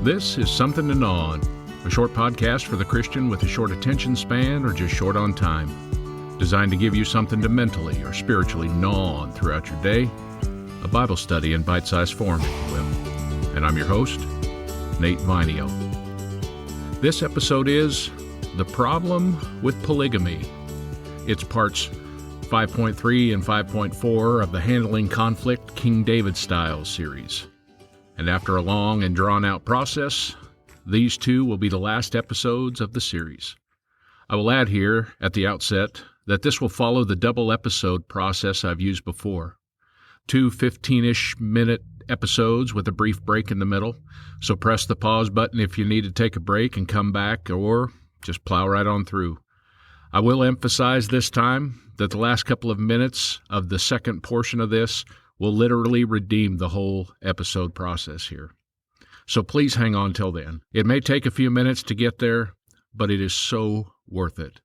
This is Something to Gnaw On, a short podcast for the Christian with a short attention span or just short on time, designed to give you something to mentally or spiritually gnaw on throughout your day, a Bible study in bite-sized form, if you will. And I'm your host, Nate Vinio. This episode is The Problem with Polygamy. It's parts 5.3 and 5.4 of the Handling Conflict King David Style series. And after a long and drawn-out process, these two will be the last episodes of the series. I will add here at the outset that this will follow the double episode process I've used before. 2 15-ish minute episodes with a brief break in the middle, so press the pause button if you need to take a break and come back, or just plow right on through. I will emphasize this time that the last couple of minutes of the second portion of this will literally redeem the whole episode process here. So please hang on till then. It may take a few minutes to get there, but it is so worth it.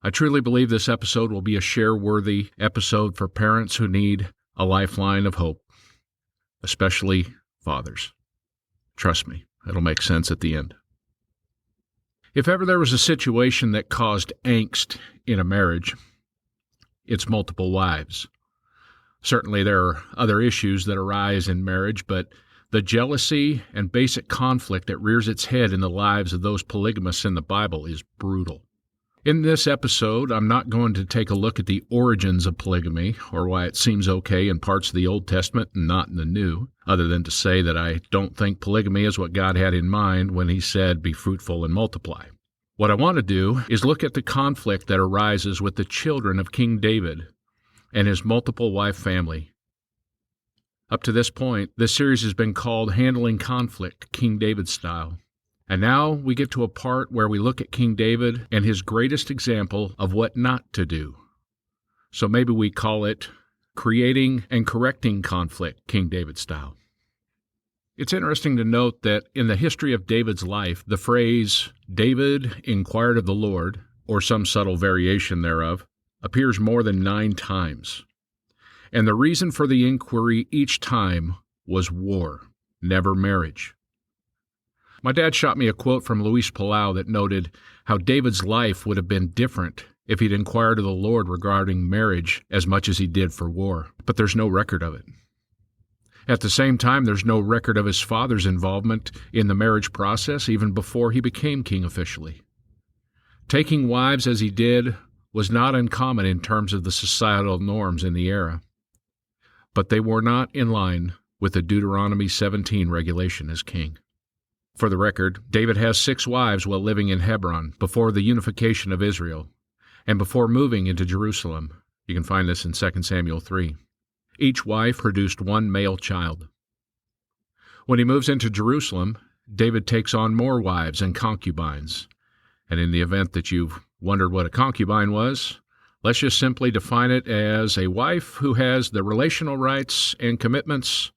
I truly believe this episode will be a share-worthy episode for parents who need a lifeline of hope, especially fathers. Trust me, it'll make sense at the end. If ever there was a situation that caused angst in a marriage, it's multiple wives. Certainly there are other issues that arise in marriage, but the jealousy and basic conflict that rears its head in the lives of those polygamists in the Bible is brutal. In this episode, I'm not going to take a look at the origins of polygamy or why it seems okay in parts of the Old Testament and not in the New, other than to say that I don't think polygamy is what God had in mind when he said, "Be fruitful and multiply." What I want to do is look at the conflict that arises with the children of King David and his multiple wife family. Up to this point, this series has been called Handling Conflict, King David Style. And now we get to a part where we look at King David and his greatest example of what not to do. So maybe we call it Creating and Correcting Conflict, King David Style. It's interesting to note that in the history of David's life, the phrase, "David inquired of the Lord," or some subtle variation thereof, appears more than 9 times. And the reason for the inquiry each time was war, never marriage. My dad shot me a quote from Luis Palau that noted how David's life would have been different if he'd inquired of the Lord regarding marriage as much as he did for war, but there's no record of it. At the same time, there's no record of his father's involvement in the marriage process even before he became king officially. Taking wives as he did was not uncommon in terms of the societal norms in the era, but they were not in line with the Deuteronomy 17 regulation as king. For the record, David has 6 wives while living in Hebron before the unification of Israel and before moving into Jerusalem. You can find this in 2 Samuel 3. Each wife produced 1 male child. When he moves into Jerusalem, David takes on more wives and concubines. And in the event that you've wondered what a concubine was, let's just simply define it as a wife who has the relational rights and commitments,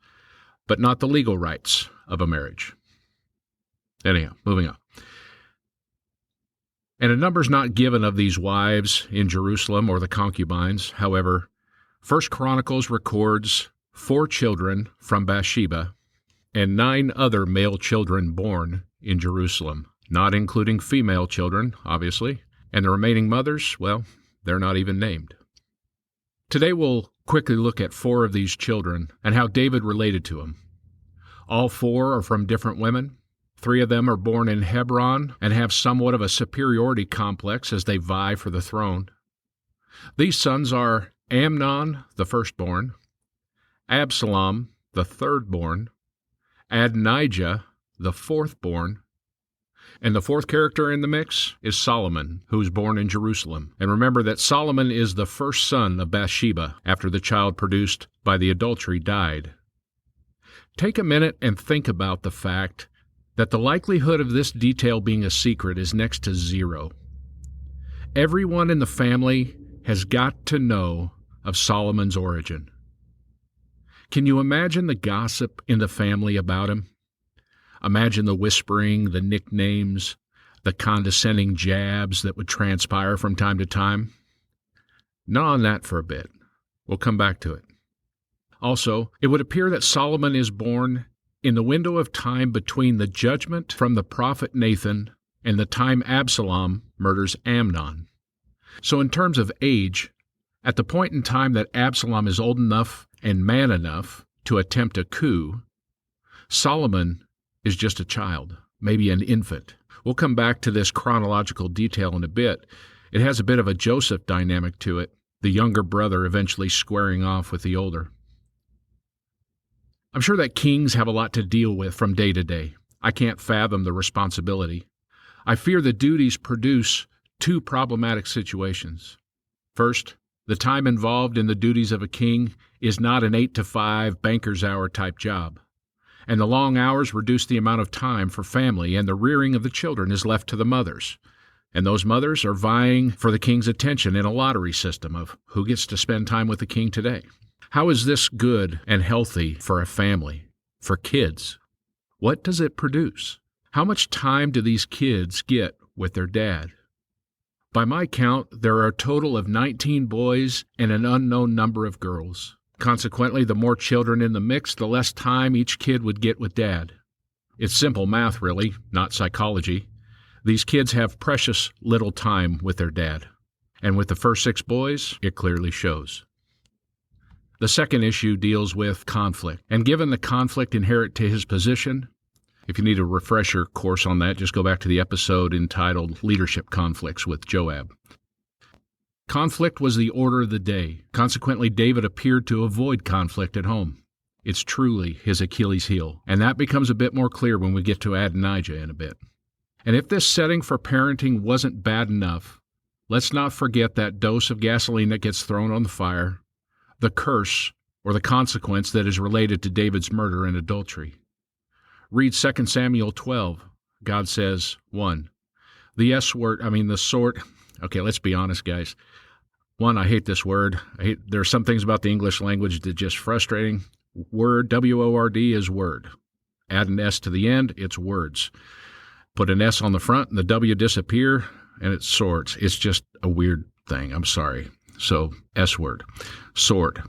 but not the legal rights of a marriage. Anyhow, moving on. And a number's not given of these wives in Jerusalem or the concubines. However, 1 Chronicles records 4 children from Bathsheba and 9 other male children born in Jerusalem, not including female children, obviously, and the remaining mothers, well, they're not even named. Today we'll quickly look at 4 of these children and how David related to them. All 4 are from different women. 3 of them are born in Hebron and have somewhat of a superiority complex as they vie for the throne. These sons are Amnon, the firstborn, Absalom, the thirdborn, Adonijah, the fourthborn, and the 4th character in the mix is Solomon, who was born in Jerusalem. And remember that Solomon is the first son of Bathsheba after the child produced by the adultery died. Take a minute and think about the fact that the likelihood of this detail being a secret is next to 0. Everyone in the family has got to know of Solomon's origin. Can you imagine the gossip in the family about him? Imagine the whispering, the nicknames, the condescending jabs that would transpire from time to time. Gnaw on that for a bit. We'll come back to it. Also, it would appear that Solomon is born in the window of time between the judgment from the prophet Nathan and the time Absalom murders Amnon. So in terms of age, at the point in time that Absalom is old enough and man enough to attempt a coup, Solomon is just a child, maybe an infant. We'll come back to this chronological detail in a bit. It has a bit of a Joseph dynamic to it, the younger brother eventually squaring off with the older. I'm sure that kings have a lot to deal with from day to day. I can't fathom the responsibility. I fear the duties produce two problematic situations. First, the time involved in the duties of a king is not an 8-to-5 banker's hour type job, and the long hours reduce the amount of time for family, and the rearing of the children is left to the mothers. And those mothers are vying for the king's attention in a lottery system of who gets to spend time with the king today. How is this good and healthy for a family, for kids? What does it produce? How much time do these kids get with their dad? By my count, there are a total of 19 boys and an unknown number of girls. Consequently, the more children in the mix, the less time each kid would get with dad. It's simple math, really, not psychology. These kids have precious little time with their dad. And with the first 6 boys, it clearly shows. The second issue deals with conflict. And given the conflict inherent to his position, if you need a refresher course on that, just go back to the episode entitled Leadership Conflicts with Joab. Conflict was the order of the day. Consequently, David appeared to avoid conflict at home. It's truly his Achilles heel, and that becomes a bit more clear when we get to Adonijah in a bit. And if this setting for parenting wasn't bad enough, let's not forget that dose of gasoline that gets thrown on the fire, the curse or the consequence that is related to David's murder and adultery. Read 2 Samuel 12. God says, 1. The sword. Okay, let's be honest, guys. 1, I hate this word. There are some things about the English language that are just frustrating. Word, W-O-R-D, is word. Add an S to the end, it's words. Put an S on the front and the W disappear, and it's swords. It's just a weird thing. I'm sorry. So, S word. Sword.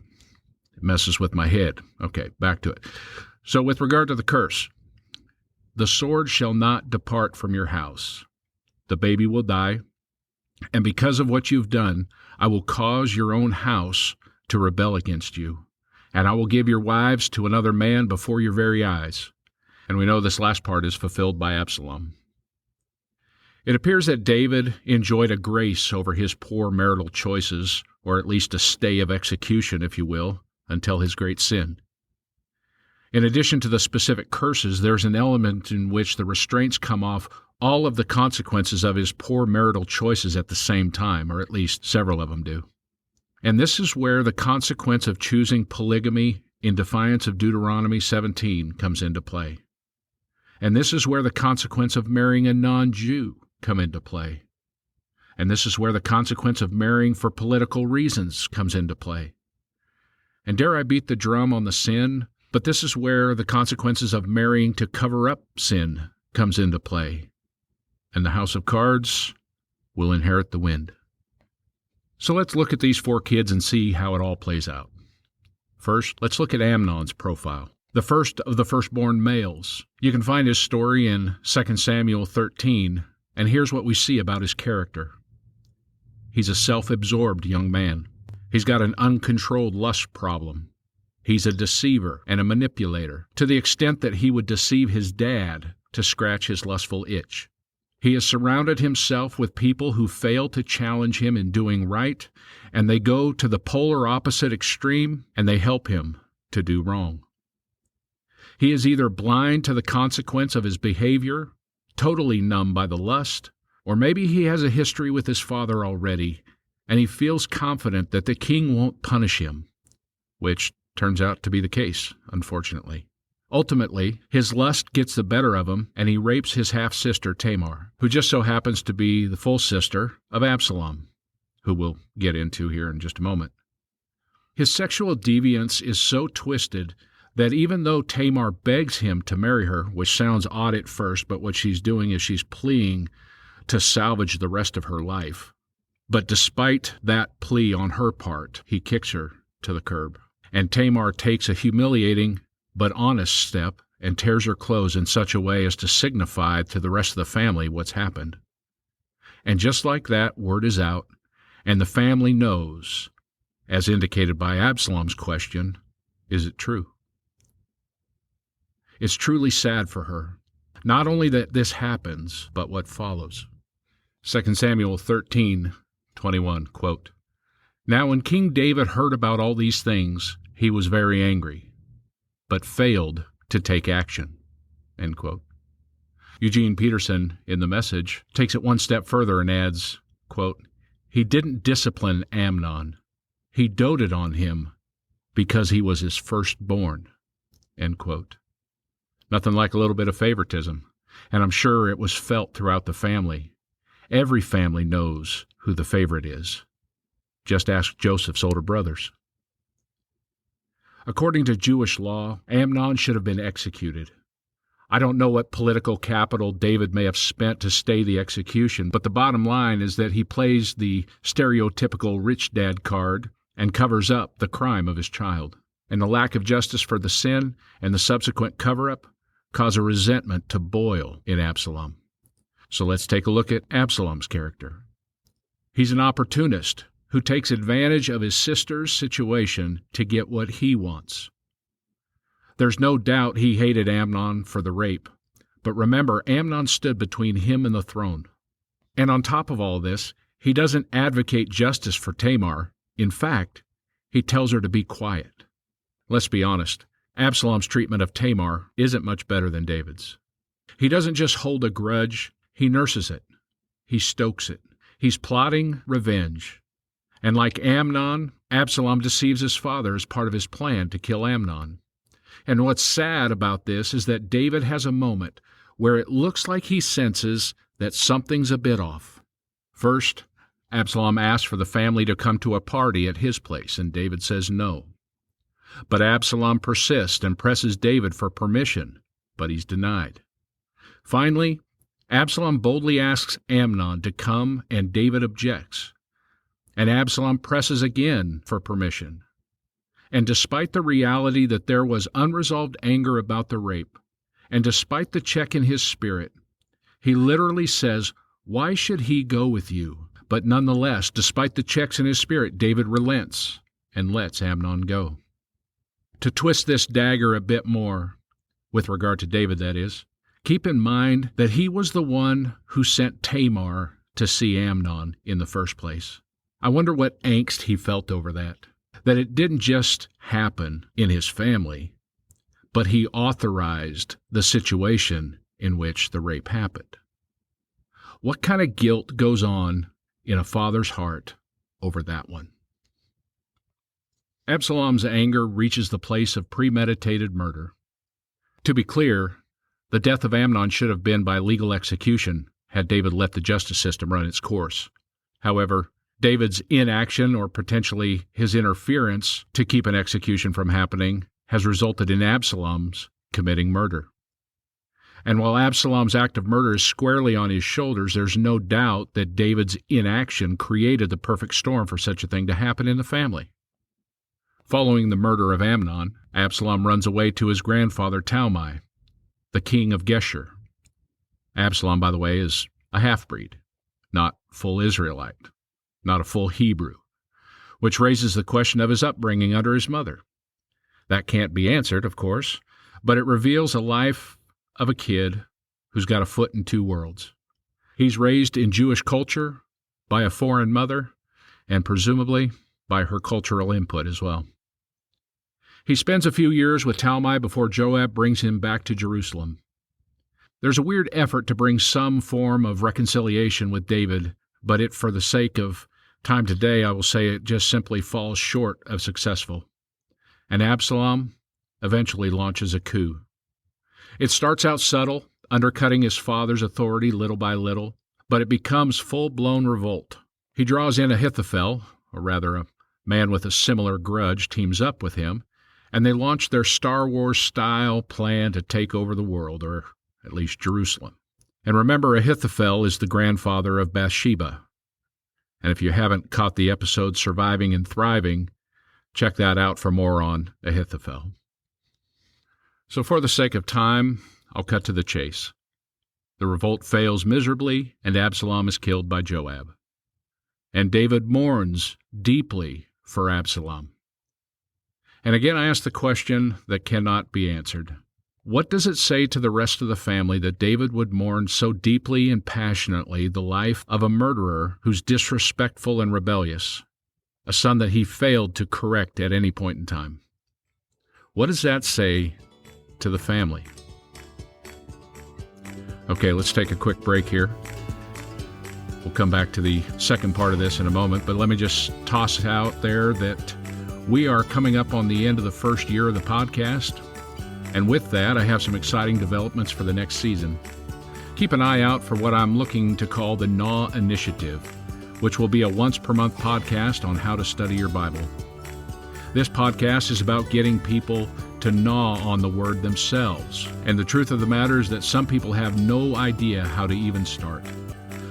It messes with my head. Okay, back to it. So with regard to the curse, the sword shall not depart from your house. The baby will die, and because of what you've done, I will cause your own house to rebel against you, and I will give your wives to another man before your very eyes. And we know this last part is fulfilled by Absalom. It appears that David enjoyed a grace over his poor marital choices, or at least a stay of execution, if you will, until his great sin. In addition to the specific curses, there's an element in which the restraints come off all of the consequences of his poor marital choices at the same time, or at least several of them do. And this is where the consequence of choosing polygamy in defiance of Deuteronomy 17 comes into play. And this is where the consequence of marrying a non-Jew come into play. And this is where the consequence of marrying for political reasons comes into play. And dare I beat the drum on the sin, but this is where the consequences of marrying to cover up sin comes into play. And the house of cards will inherit the wind. So let's look at these 4 kids and see how it all plays out. First, let's look at Amnon's profile, the first of the firstborn males. You can find his story in 2 Samuel 13, and here's what we see about his character. He's a self-absorbed young man. He's got an uncontrolled lust problem. He's a deceiver and a manipulator, to the extent that he would deceive his dad to scratch his lustful itch. He has surrounded himself with people who fail to challenge him in doing right, and they go to the polar opposite extreme, and they help him to do wrong. He is either blind to the consequence of his behavior, totally numb by the lust, or maybe he has a history with his father already, and he feels confident that the king won't punish him, which turns out to be the case, unfortunately. Ultimately, his lust gets the better of him, and he rapes his half-sister Tamar, who just so happens to be the full sister of Absalom, who we'll get into here in just a moment. His sexual deviance is so twisted that even though Tamar begs him to marry her, which sounds odd at first, but what she's doing is she's pleading to salvage the rest of her life. But despite that plea on her part, he kicks her to the curb. And Tamar takes a humiliating but honest step and tears her clothes in such a way as to signify to the rest of the family what's happened. And just like that, word is out, and the family knows, as indicated by Absalom's question, is it true? It's truly sad for her, not only that this happens, but what follows. 2 Samuel 13:21, quote, "Now when King David heard about all these things, he was very angry, but failed to take action." End quote. Eugene Peterson, in The Message, takes it one step further and adds, quote, "He didn't discipline Amnon. He doted on him because he was his firstborn." End quote. Nothing like a little bit of favoritism, and I'm sure it was felt throughout the family. Every family knows who the favorite is. Just ask Joseph's older brothers. According to Jewish law, Amnon should have been executed. I don't know what political capital David may have spent to stay the execution, but the bottom line is that he plays the stereotypical rich dad card and covers up the crime of his child. And the lack of justice for the sin and the subsequent cover-up cause a resentment to boil in Absalom. So let's take a look at Absalom's character. He's an opportunist who takes advantage of his sister's situation to get what he wants. There's no doubt he hated Amnon for the rape, but remember, Amnon stood between him and the throne. And on top of all this, he doesn't advocate justice for Tamar. In fact, he tells her to be quiet. Let's be honest, Absalom's treatment of Tamar isn't much better than David's. He doesn't just hold a grudge, he nurses it. He stokes it. He's plotting revenge. And like Amnon, Absalom deceives his father as part of his plan to kill Amnon. And what's sad about this is that David has a moment where it looks like he senses that something's a bit off. First, Absalom asks for the family to come to a party at his place, and David says no. But Absalom persists and presses David for permission, but he's denied. Finally, Absalom boldly asks Amnon to come, and David objects. And Absalom presses again for permission. And despite the reality that there was unresolved anger about the rape, and despite the check in his spirit, he literally says, "Why should he go with you?" But nonetheless, despite the checks in his spirit, David relents and lets Amnon go. To twist this dagger a bit more, with regard to David, that is, keep in mind that he was the one who sent Tamar to see Amnon in the first place. I wonder what angst he felt over that it didn't just happen in his family, but he authorized the situation in which the rape happened. What kind of guilt goes on in a father's heart over that one? Absalom's anger reaches the place of premeditated murder. To be clear, the death of Amnon should have been by legal execution had David let the justice system run its course. However, David's inaction, or potentially his interference to keep an execution from happening, has resulted in Absalom's committing murder. And while Absalom's act of murder is squarely on his shoulders, there's no doubt that David's inaction created the perfect storm for such a thing to happen in the family. Following the murder of Amnon, Absalom runs away to his grandfather Talmai, the king of Geshur. Absalom, by the way, is a half-breed, not full Israelite, not a full Hebrew, which raises the question of his upbringing under his mother. That can't be answered, of course, but it reveals a life of a kid who's got a foot in two worlds. He's raised in Jewish culture by a foreign mother, and presumably by her cultural input as well. He spends a few years with Talmai before Joab brings him back to Jerusalem. There's a weird effort to bring some form of reconciliation with David, but for the sake of time today, I will say it just simply falls short of successful. And Absalom eventually launches a coup. It starts out subtle, undercutting his father's authority little by little, but it becomes full-blown revolt. He draws in Ahithophel, or rather a man with a similar grudge teams up with him, and they launch their Star Wars-style plan to take over the world, or at least Jerusalem. And remember, Ahithophel is the grandfather of Bathsheba. And if you haven't caught the episode Surviving and Thriving, check that out for more on Ahithophel. So for the sake of time, I'll cut to the chase. The revolt fails miserably, and Absalom is killed by Joab. And David mourns deeply for Absalom. And again, I ask the question that cannot be answered. What does it say to the rest of the family that David would mourn so deeply and passionately the life of a murderer who's disrespectful and rebellious, a son that he failed to correct at any point in time? What does that say to the family? Okay, let's take a quick break here. We'll come back to the second part of this in a moment, but let me just toss out there that we are coming up on the end of the first year of the podcast, and with that, I have some exciting developments for the next season. Keep an eye out for what I'm looking to call the Gnaw Initiative, which will be a once-per-month podcast on how to study your Bible. This podcast is about getting people to gnaw on the Word themselves, and the truth of the matter is that some people have no idea how to even start.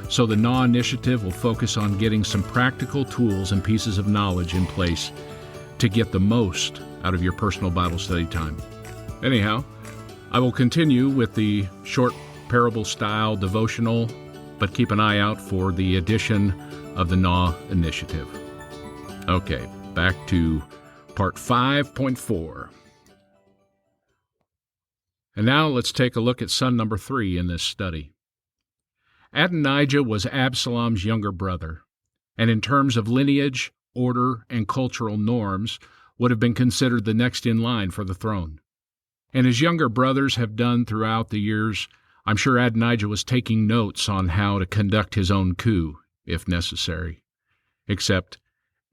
So the Gnaw Initiative will focus on getting some practical tools and pieces of knowledge in place to get the most out of your personal Bible study time. Anyhow, I will continue with the short parable-style devotional, but keep an eye out for the addition of the Gnaw Initiative. Okay, back to part 5.4. And now let's take a look at son number 3 in this study. Adonijah was Absalom's younger brother, and in terms of lineage, order, and cultural norms, would have been considered the next in line for the throne. And as younger brothers have done throughout the years, I'm sure Adonijah was taking notes on how to conduct his own coup, if necessary. Except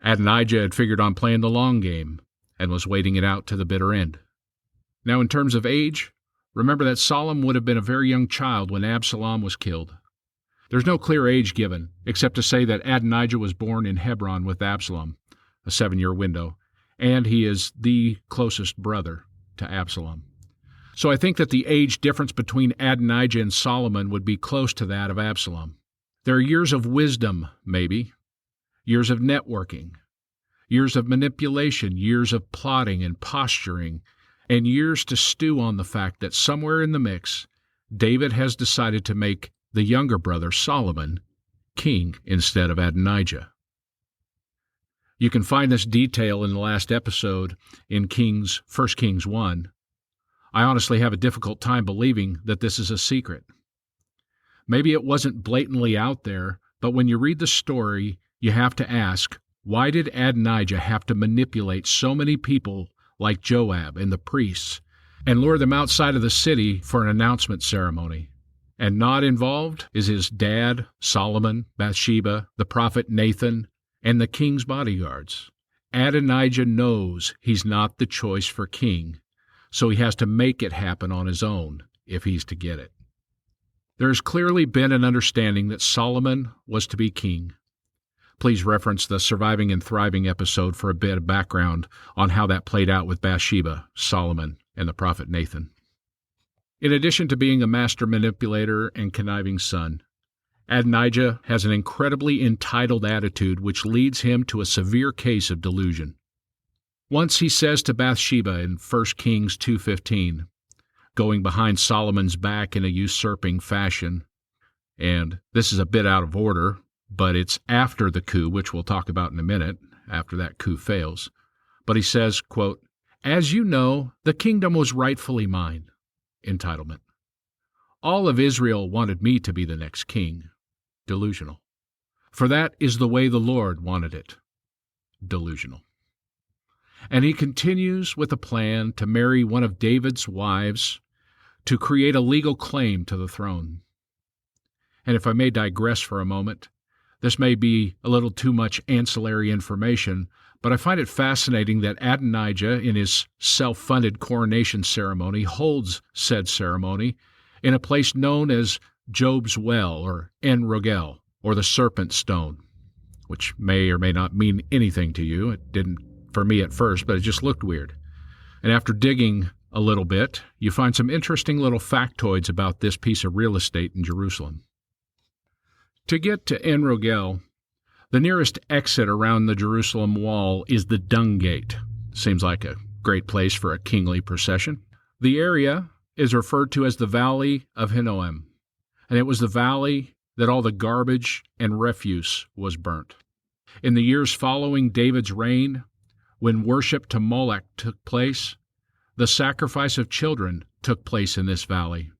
Adonijah had figured on playing the long game and was waiting it out to the bitter end. Now, in terms of age, remember that Solomon would have been a very young child when Absalom was killed. There's no clear age given, except to say that Adonijah was born in Hebron with Absalom, a 7-year window, and he is the closest brother to Absalom. So I think that the age difference between Adonijah and Solomon would be close to that of Absalom. There are years of wisdom, maybe, years of networking, years of manipulation, years of plotting and posturing, and years to stew on the fact that somewhere in the mix, David has decided to make the younger brother, Solomon, king instead of Adonijah. You can find this detail in the last episode in 1 Kings 1. I honestly have a difficult time believing that this is a secret. Maybe it wasn't blatantly out there, but when you read the story, you have to ask, why did Adonijah have to manipulate so many people like Joab and the priests and lure them outside of the city for an announcement ceremony? And not involved is his dad, Solomon, Bathsheba, the prophet Nathan, and the king's bodyguards. Adonijah knows he's not the choice for king, so he has to make it happen on his own if he's to get it. There's clearly been an understanding that Solomon was to be king. Please reference the Surviving and Thriving episode for a bit of background on how that played out with Bathsheba, Solomon, and the prophet Nathan. In addition to being a master manipulator and conniving son, Adonijah has an incredibly entitled attitude which leads him to a severe case of delusion. Once he says to Bathsheba in 1 Kings 2:15, going behind Solomon's back in a usurping fashion, and this is a bit out of order, but it's after the coup, which we'll talk about in a minute, after that coup fails. But he says, quote, "As you know, the kingdom was rightfully mine." Entitlement. All of Israel wanted me to be the next king. Delusional. For that is the way the Lord wanted it. Delusional. And he continues with a plan to marry one of David's wives to create a legal claim to the throne. And if I may digress for a moment, this may be a little too much ancillary information, but I find it fascinating that Adonijah, in his self-funded coronation ceremony, holds said ceremony in a place known as Job's Well, or En Rogel, or the Serpent Stone, which may or may not mean anything to you. It didn't for me at first, but it just looked weird. And after digging a little bit, you find some interesting little factoids about this piece of real estate in Jerusalem. To get to En Rogel, the nearest exit around the Jerusalem wall is the Dung Gate. Seems like a great place for a kingly procession. The area is referred to as the Valley of Hinnom, and it was the valley that all the garbage and refuse was burnt. In the years following David's reign, when worship to Moloch took place, the sacrifice of children took place in this valley.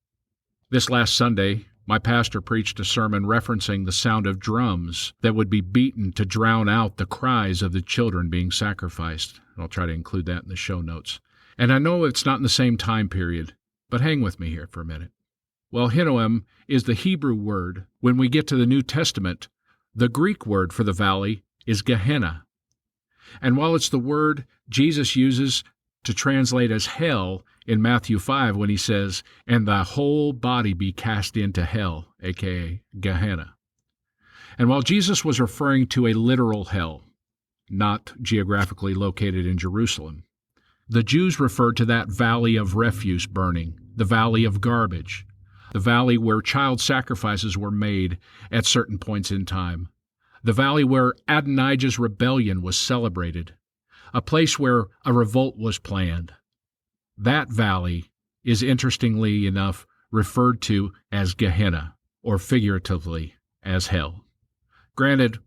This last Sunday, my pastor preached a sermon referencing the sound of drums that would be beaten to drown out the cries of the children being sacrificed. I'll try to include that in the show notes. And I know it's not in the same time period, but hang with me here for a minute. Well, Hinnom is the Hebrew word. When we get to the New Testament, the Greek word for the valley is Gehenna. And while it's the word Jesus uses to translate as hell in Matthew 5 when he says, "And thy whole body be cast into hell," aka Gehenna. And while Jesus was referring to a literal hell, not geographically located in Jerusalem, the Jews referred to that valley of refuse burning, the valley of garbage, the valley where child sacrifices were made at certain points in time, the valley where Adonijah's rebellion was celebrated, a place where a revolt was planned. That valley is, interestingly enough, referred to as Gehenna, or figuratively as hell. Granted,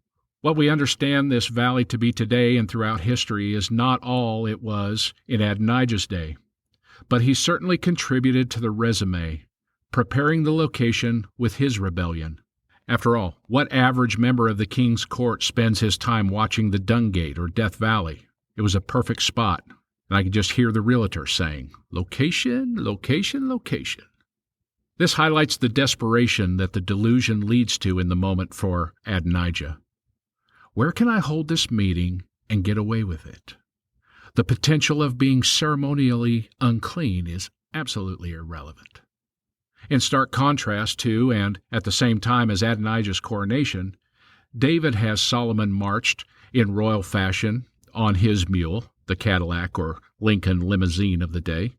what we understand this valley to be today and throughout history is not all it was in Adonijah's day, but he certainly contributed to the resume, preparing the location with his rebellion. After all, what average member of the king's court spends his time watching the Dung Gate or Death Valley? It was a perfect spot, and I could just hear the realtor saying, "Location, location, location." This highlights the desperation that the delusion leads to in the moment for Adonijah. Where can I hold this meeting and get away with it? The potential of being ceremonially unclean is absolutely irrelevant. In stark contrast to, and at the same time as Adonijah's coronation, David has Solomon marched in royal fashion on his mule, the Cadillac or Lincoln limousine of the day,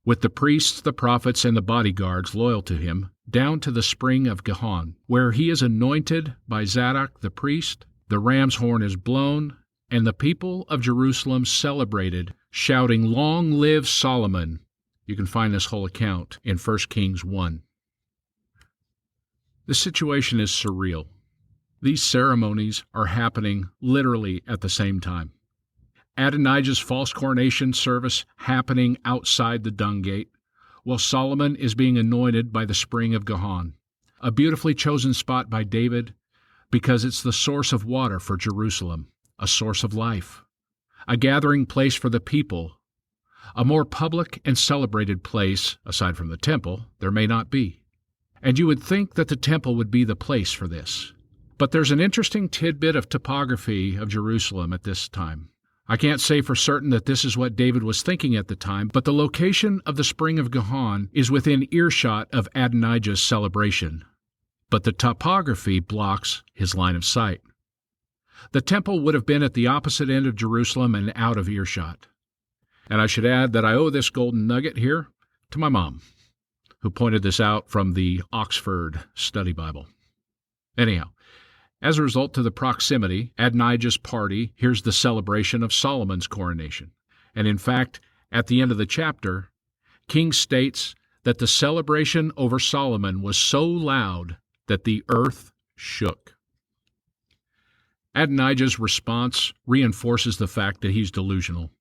with the priests, the prophets, and the bodyguards loyal to him, down to the spring of Gihon, where he is anointed by Zadok the priest, the ram's horn is blown, and the people of Jerusalem celebrated, shouting, "Long live Solomon!" You can find this whole account in 1 Kings 1. This situation is surreal. These ceremonies are happening literally at the same time. Adonijah's false coronation service happening outside the Dung Gate, while Solomon is being anointed by the spring of Gihon, a beautifully chosen spot by David because it's the source of water for Jerusalem, a source of life, a gathering place for the people. A more public and celebrated place, aside from the temple, there may not be. And you would think that the temple would be the place for this. But there's an interesting tidbit of topography of Jerusalem at this time. I can't say for certain that this is what David was thinking at the time, but the location of the spring of Gihon is within earshot of Adonijah's celebration. But the topography blocks his line of sight. The temple would have been at the opposite end of Jerusalem and out of earshot. And I should add that I owe this golden nugget here to my mom, who pointed this out from the Oxford Study Bible. Anyhow, as a result to the proximity, Adonijah's party hears the celebration of Solomon's coronation. And in fact, at the end of the chapter, King states that the celebration over Solomon was so loud that the earth shook. Adonijah's response reinforces the fact that he's delusional.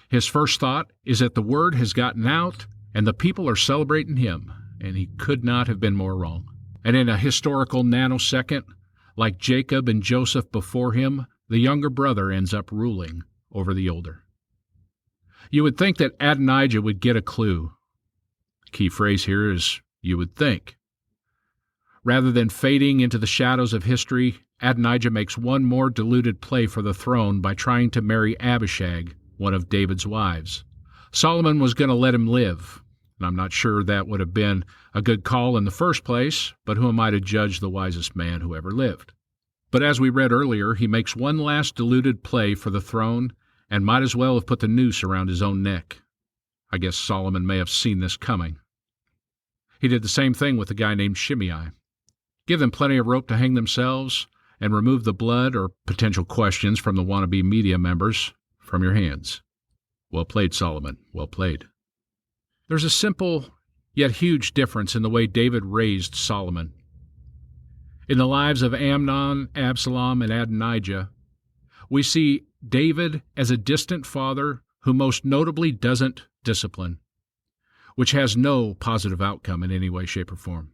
His first thought is that the word has gotten out and the people are celebrating him, and he could not have been more wrong. And in a historical nanosecond, like Jacob and Joseph before him, the younger brother ends up ruling over the older. You would think that Adonijah would get a clue. Key phrase here is, you would think. Rather than fading into the shadows of history, Adonijah makes one more deluded play for the throne by trying to marry Abishag, one of David's wives. Solomon was going to let him live, and I'm not sure that would have been a good call in the first place, but who am I to judge the wisest man who ever lived? But as we read earlier, he makes one last deluded play for the throne and might as well have put the noose around his own neck. I guess Solomon may have seen this coming. He did the same thing with a guy named Shimei. Give them plenty of rope to hang themselves and remove the blood or potential questions from the wannabe media members from your hands. Well played, Solomon. Well played. There's a simple yet huge difference in the way David raised Solomon. In the lives of Amnon, Absalom, and Adonijah, we see David as a distant father who most notably doesn't discipline, which has no positive outcome in any way, shape, or form.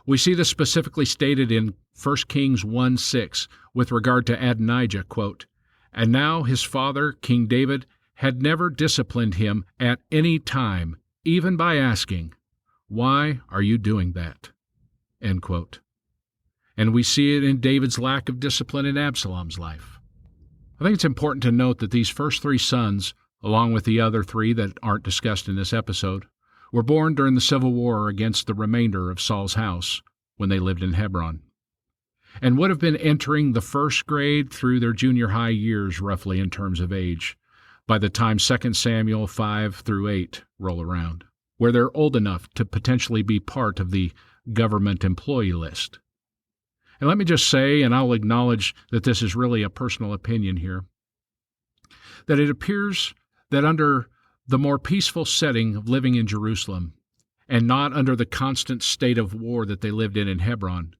We see this specifically stated in 1 Kings 1:6 with regard to Adonijah, quote, "And now his father, King David, had never disciplined him at any time, even by asking, 'Why are you doing that?'" End quote. And we see it in David's lack of discipline in Absalom's life. I think it's important to note that these first three sons, along with the other three that aren't discussed in this episode, were born during the civil war against the remainder of Saul's house when they lived in Hebron, and would have been entering the first grade through their junior high years roughly in terms of age by the time 2 Samuel 5-8 roll around, where they're old enough to potentially be part of the government employee list. And let me just say, and I'll acknowledge that this is really a personal opinion here, that it appears that under the more peaceful setting of living in Jerusalem, and not under the constant state of war that they lived in Hebron,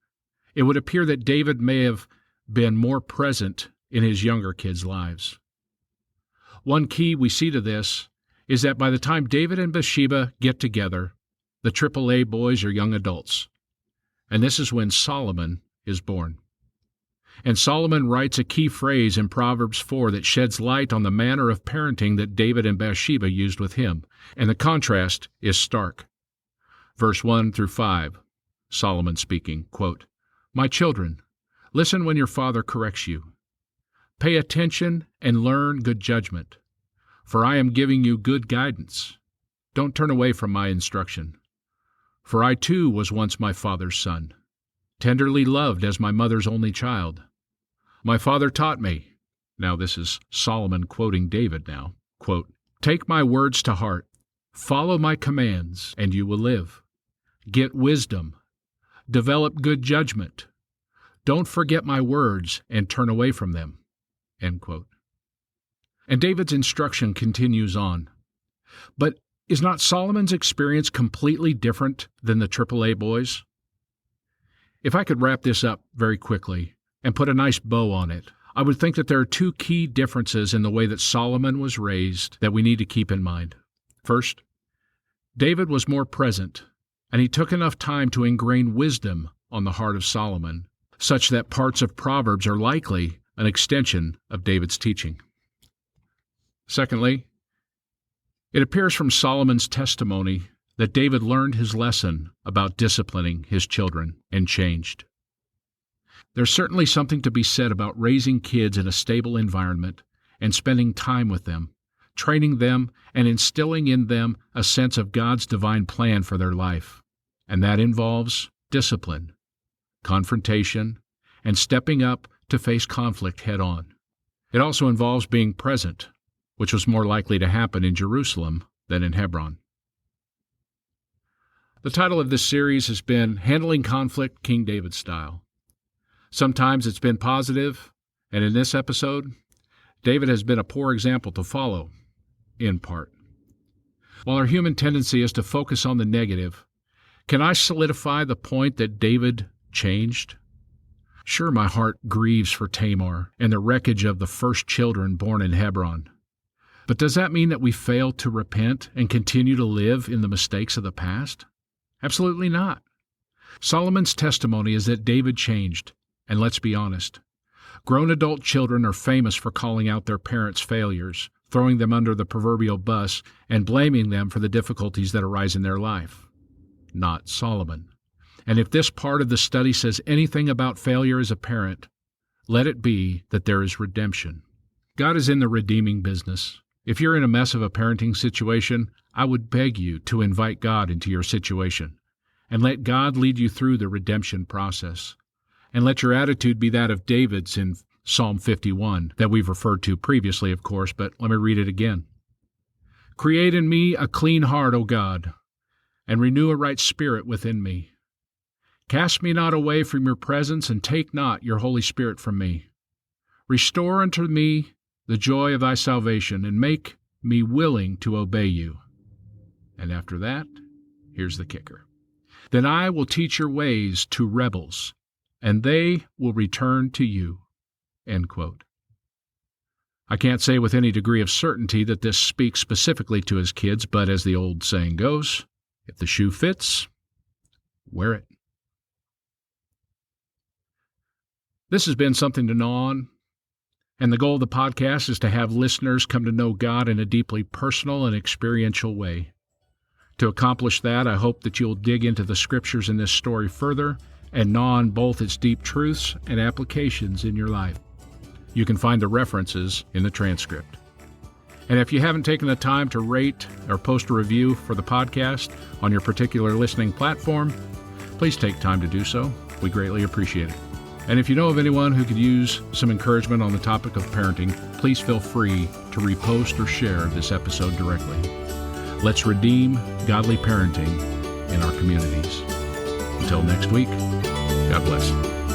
it would appear that David may have been more present in his younger kids' lives. One key we see to this is that by the time David and Bathsheba get together, the AAA boys are young adults. And this is when Solomon is born. And Solomon writes a key phrase in Proverbs 4 that sheds light on the manner of parenting that David and Bathsheba used with him, and the contrast is stark. Verse 1-5, Solomon speaking, quote, "My children, listen when your father corrects you. Pay attention and learn good judgment, for I am giving you good guidance. Don't turn away from my instruction. For I too was once my father's son, tenderly loved as my mother's only child. My father taught me," now this is Solomon quoting David now, quote, "Take my words to heart, follow my commands, and you will live. Get wisdom, develop good judgment. Don't forget my words and turn away from them." End quote. And David's instruction continues on. But is not Solomon's experience completely different than the AAA boys? If I could wrap this up very quickly and put a nice bow on it, I would think that there are two key differences in the way that Solomon was raised that we need to keep in mind. First, David was more present, and he took enough time to ingrain wisdom on the heart of Solomon, such that parts of Proverbs are likely an extension of David's teaching. Secondly, it appears from Solomon's testimony that David learned his lesson about disciplining his children and changed. There's certainly something to be said about raising kids in a stable environment and spending time with them, training them, and instilling in them a sense of God's divine plan for their life. And that involves discipline, confrontation, and stepping up to face conflict head-on. It also involves being present, which was more likely to happen in Jerusalem than in Hebron. The title of this series has been Handling Conflict King David Style. Sometimes it's been positive, and in this episode, David has been a poor example to follow, in part. While our human tendency is to focus on the negative, can I solidify the point that David changed? Sure, my heart grieves for Tamar and the wreckage of the first children born in Hebron. But does that mean that we fail to repent and continue to live in the mistakes of the past? Absolutely not. Solomon's testimony is that David changed, and let's be honest. Grown adult children are famous for calling out their parents' failures, throwing them under the proverbial bus, and blaming them for the difficulties that arise in their life. Not Solomon. And if this part of the study says anything about failure as a parent, let it be that there is redemption. God is in the redeeming business. If you're in a mess of a parenting situation, I would beg you to invite God into your situation and let God lead you through the redemption process. And let your attitude be that of David's in Psalm 51, that we've referred to previously, of course, but let me read it again. "Create in me a clean heart, O God, and renew a right spirit within me. Cast me not away from your presence, and take not your Holy Spirit from me. Restore unto me the joy of thy salvation, and make me willing to obey you." And after that, here's the kicker. Then I will teach your ways to rebels, and they will return to you. End quote. I can't say with any degree of certainty that this speaks specifically to his kids, but as the old saying goes, if the shoe fits, wear it. This has been something to gnaw on, and the goal of the podcast is to have listeners come to know God in a deeply personal and experiential way. To accomplish that, I hope that you'll dig into the scriptures in this story further and gnaw on both its deep truths and applications in your life. You can find the references in the transcript. And if you haven't taken the time to rate or post a review for the podcast on your particular listening platform, please take time to do so. We greatly appreciate it. And if you know of anyone who could use some encouragement on the topic of parenting, please feel free to repost or share this episode directly. Let's redeem godly parenting in our communities. Until next week, God bless.